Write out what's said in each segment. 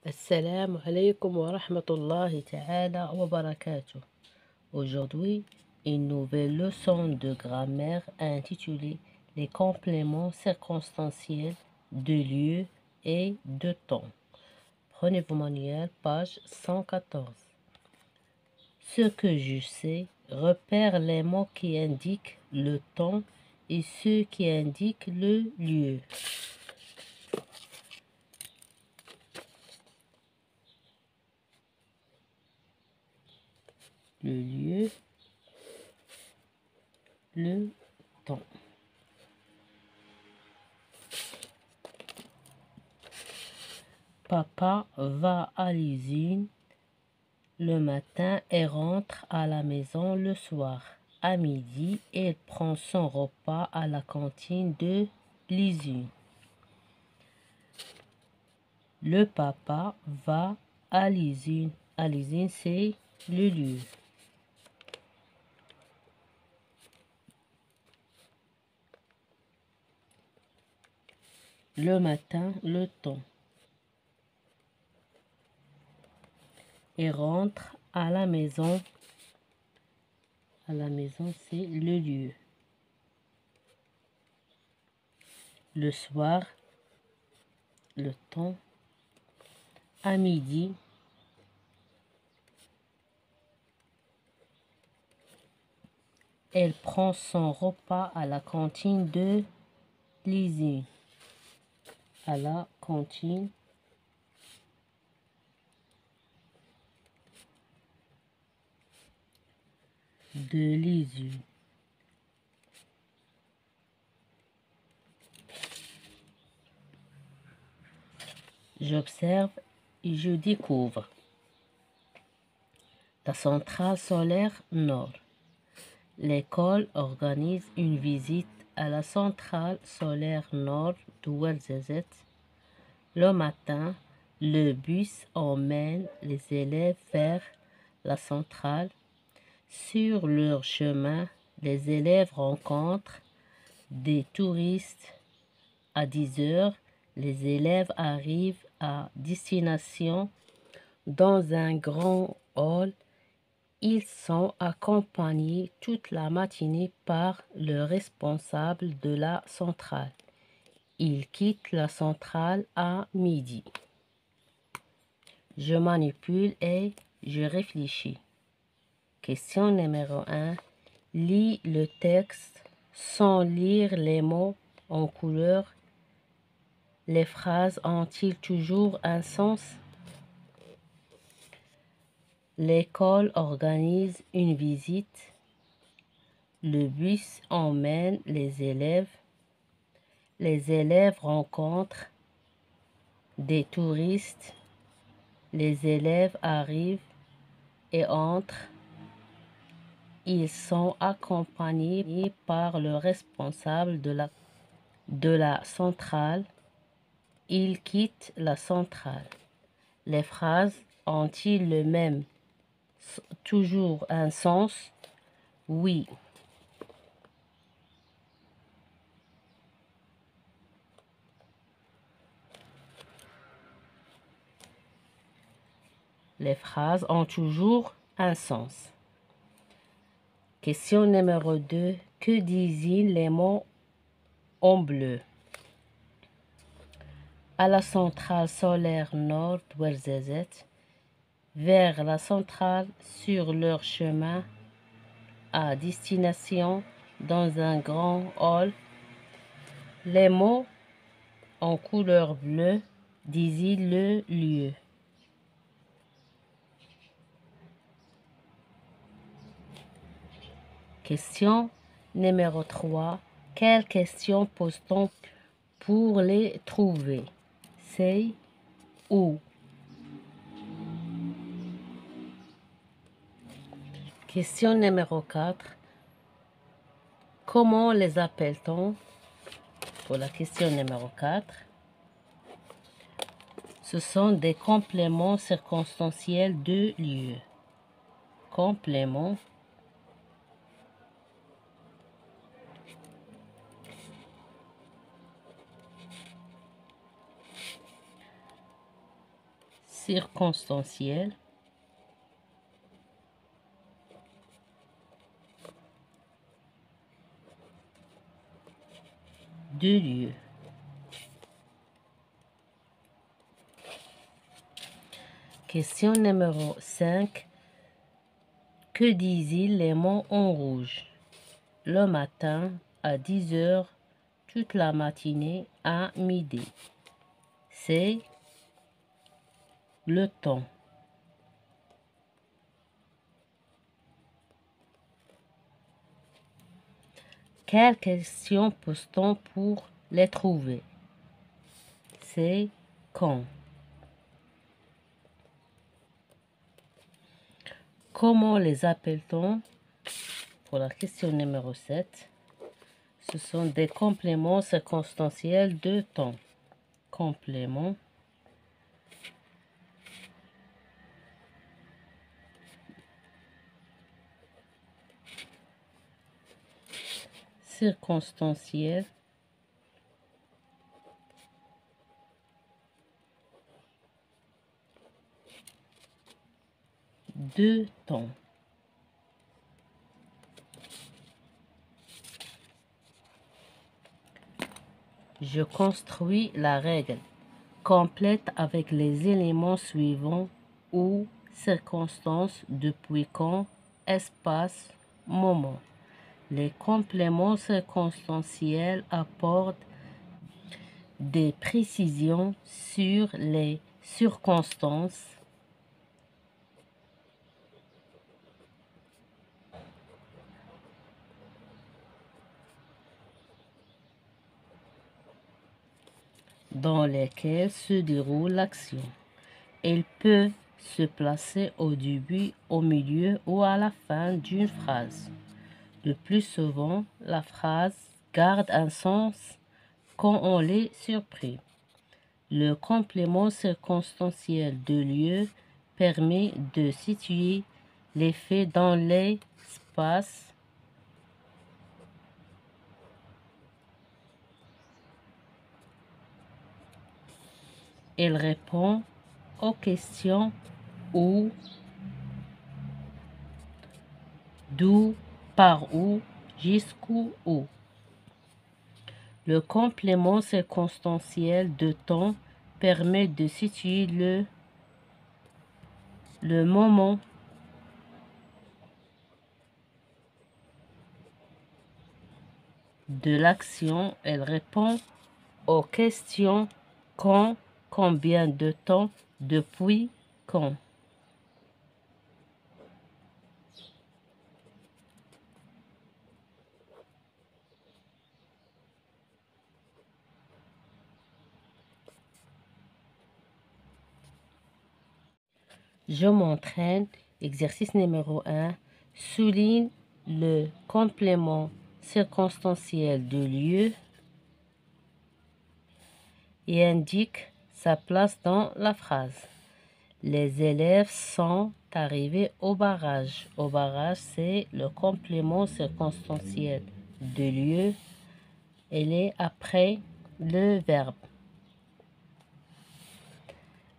Assalamu alaikum wa rahmatullahi ta'ala wa barakatuh. Aujourd'hui, une nouvelle leçon de grammaire intitulée Les compléments circonstanciels de lieu et de temps. Prenez vos manuels, page 114. Ce que je sais repère les mots qui indiquent le temps et ceux qui indiquent le lieu. Le lieu, le temps. Papa va à l'usine le matin et rentre à la maison le soir. À midi, il prend son repas à la cantine de l'usine. Le papa va à l'usine. À l'usine, c'est le lieu. Le matin, le temps. Il rentre à la maison. À la maison, c'est le lieu. Le soir, le temps. À midi, elle prend son repas à la cantine de l'usine. À la cantine de l'usine. J'observe et je découvre. La centrale solaire Nord. L'école organise une visite à la centrale solaire Nord d'Ouarzazate. Le matin, le bus emmène les élèves vers la centrale. Sur leur chemin, les élèves rencontrent des touristes. À 10 heures, les élèves arrivent à destination dans un grand hall. Ils sont accompagnés toute la matinée par le responsable de la centrale. Ils quittent la centrale à midi. Je manipule et je réfléchis. Question numéro 1. Lis le texte sans lire les mots en couleur. Les phrases ont-ils toujours un sens? L'école organise une visite. Le bus emmène les élèves. Les élèves rencontrent des touristes. Les élèves arrivent et entrent. Ils sont accompagnés par le responsable de la centrale. Ils quittent la centrale. Les phrases ont-ils le même toujours un sens? Oui. Les phrases ont toujours un sens. Question numéro 2. Que désignent les mots en bleu? À la centrale solaire Nord d'Ouarzazate, vers la centrale sur leur chemin à destination dans un grand hall. Les mots en couleur bleue désignent le lieu. Question numéro 3. Quelles questions pose-t-on pour les trouver? C'est où? Question numéro 4. Comment les appelle-t-on? Pour la question numéro 4. Ce sont des compléments circonstanciels de lieu. Compléments circonstanciel, de lieu. Question numéro 5. Que disent les mots en rouge? Le matin, à 10 heures, toute la matinée, à midi. C'est le temps. Quelles questions pose-t-on pour les trouver? C'est quand. Comment les appelle-t-on? Pour la question numéro 7, ce sont des compléments circonstanciels de temps. Complément circonstanciel de temps. Je construis la règle complète avec les éléments suivants ou circonstances depuis quand, espace, moment. Les compléments circonstanciels apportent des précisions sur les circonstances dans lesquelles se déroule l'action. Il peut se placer au début, au milieu ou à la fin d'une phrase. Le plus souvent, la phrase garde un sens quand on l'est surpris. Le complément circonstanciel de lieu permet de situer les faits dans l'espace. Il répond aux questions où, d'où, par où, jusqu'où, où. Le complément circonstanciel de temps permet de situer le moment de l'action. Elle répond aux questions quand, combien de temps, depuis quand. Je m'entraîne. Exercice numéro 1. Souligne le complément circonstanciel de lieu et indique sa place dans la phrase. Les élèves sont arrivés au barrage. Au barrage, c'est le complément circonstanciel de lieu. Elle est après le verbe.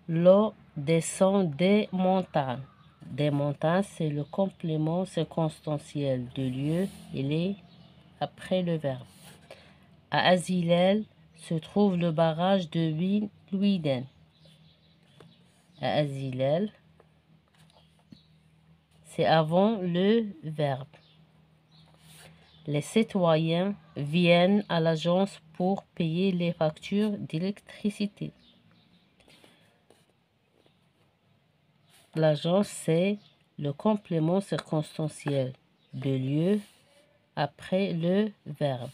L'eau descend des montagnes. Des montagnes, c'est le complément circonstanciel de lieu. Il est après le verbe. À Azilel se trouve le barrage de Louiden. À Azilel, c'est avant le verbe. Les citoyens viennent à l'agence pour payer les factures d'électricité. L'agence, c'est le complément circonstanciel de lieu après le verbe.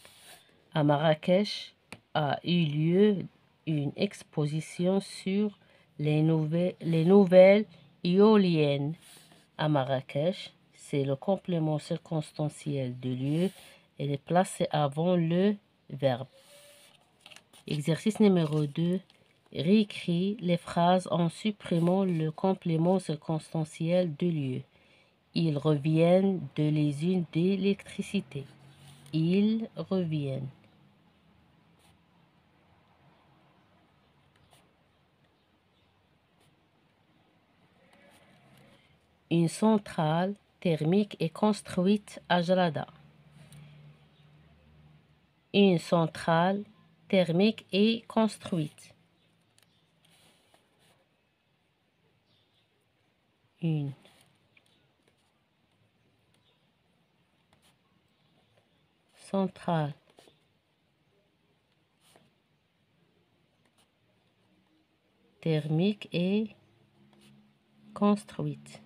À Marrakech a eu lieu une exposition sur les nouvelles éoliennes. À Marrakech, c'est le complément circonstanciel de lieu. Elle est placée avant le verbe. Exercice numéro 2. Réécris les phrases en supprimant le complément circonstanciel de lieu. Ils reviennent de l'usine d'électricité. Ils reviennent. Une centrale thermique est construite à Jalada. Une centrale thermique est construite. Une centrale thermique est construite.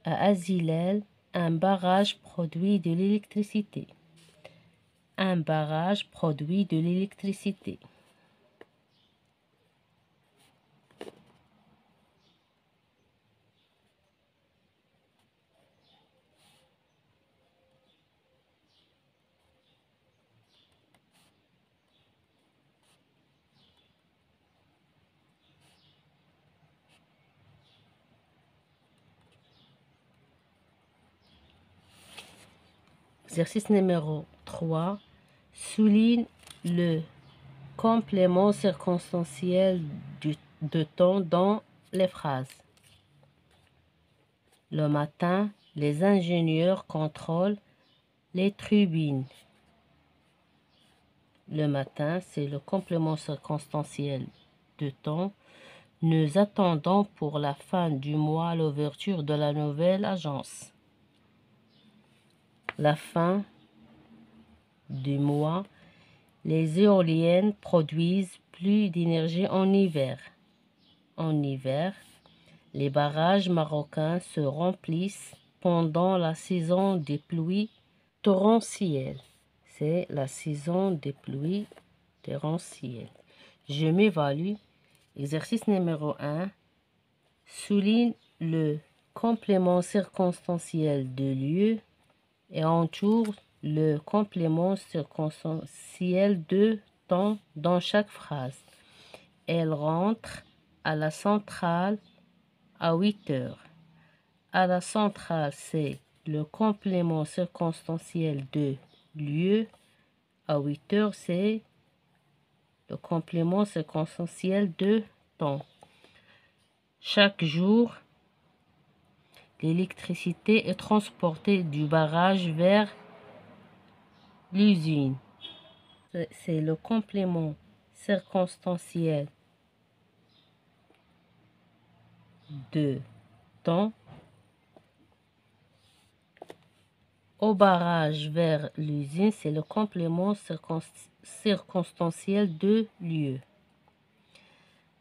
À Azilel, un barrage produit de l'électricité. Un barrage produit de l'électricité. Exercice numéro 3. Souligne le complément circonstanciel de temps dans les phrases. Le matin, les ingénieurs contrôlent les turbines. Le matin, c'est le complément circonstanciel de temps. Nous attendons pour la fin du mois l'ouverture de la nouvelle agence. La fin du mois, les éoliennes produisent plus d'énergie en hiver. En hiver, les barrages marocains se remplissent pendant la saison des pluies torrentielles. C'est la saison des pluies torrentielles. Je m'évalue. Exercice numéro 1. Souligne le complément circonstanciel de lieu et entoure le complément circonstanciel de temps dans chaque phrase. Elle rentre à la centrale à 8 heures. À la centrale, c'est le complément circonstanciel de lieu. À 8 heures, c'est le complément circonstanciel de temps. Chaque jour, l'électricité est transportée du barrage vers l'usine. C'est le complément circonstanciel de temps. Au barrage vers l'usine, c'est le complément circonstanciel de lieu.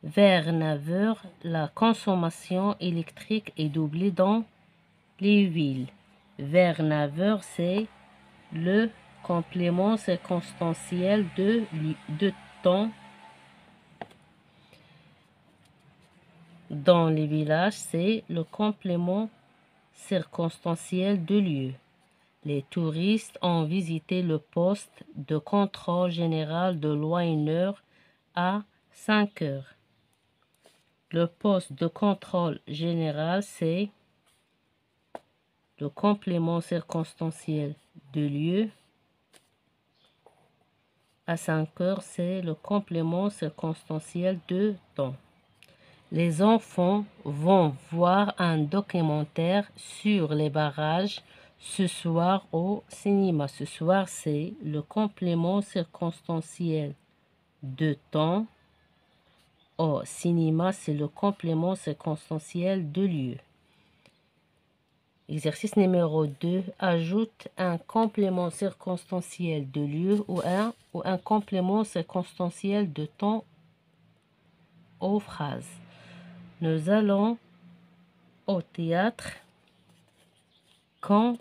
Vers 9 heures, la consommation électrique est doublée dans les villes. Vers 9 heures, c'est le complément circonstanciel de temps. Dans les villages, c'est le complément circonstanciel de lieu. Les touristes ont visité le poste de contrôle général de Loiner à 5 heures. Le poste de contrôle général, c'est le complément circonstanciel de lieu. À 5 heures, c'est le complément circonstanciel de temps. Les enfants vont voir un documentaire sur les barrages ce soir au cinéma. Ce soir, c'est le complément circonstanciel de temps. Au cinéma, c'est le complément circonstanciel de lieu. Exercice numéro 2. Ajoute un complément circonstanciel de lieu ou un complément circonstanciel de temps aux phrases. Nous allons au théâtre quand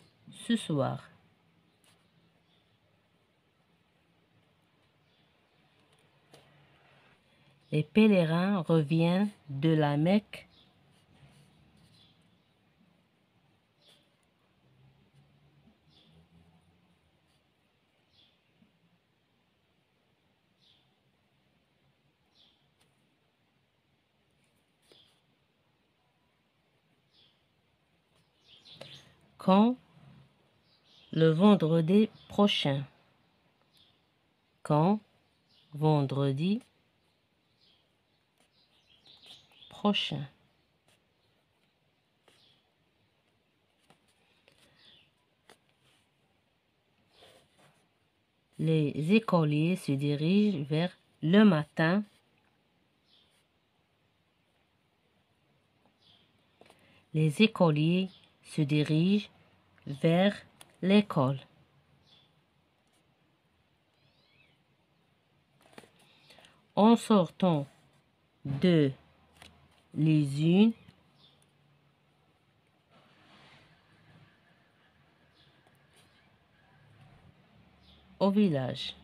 ce soir? Les pèlerins reviennent de la Mecque quand? Le vendredi prochain. Quand? Vendredi prochain. Les écoliers se dirigent vers le matin. Les écoliers se dirigent vers l'école. En sortant de l'usine, au village.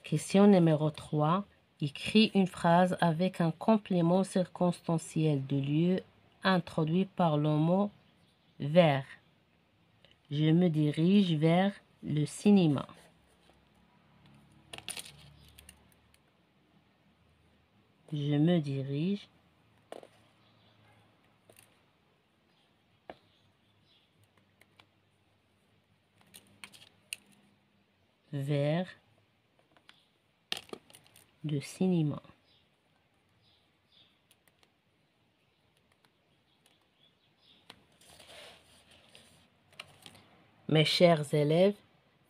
Question numéro 3. Écris une phrase avec un complément circonstanciel de lieu introduit par le mot vers. Je me dirige vers le cinéma. Je me dirige vers le cinéma. Mes chers élèves,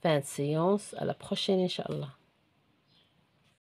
fin de séance. À la prochaine, Inch'Allah.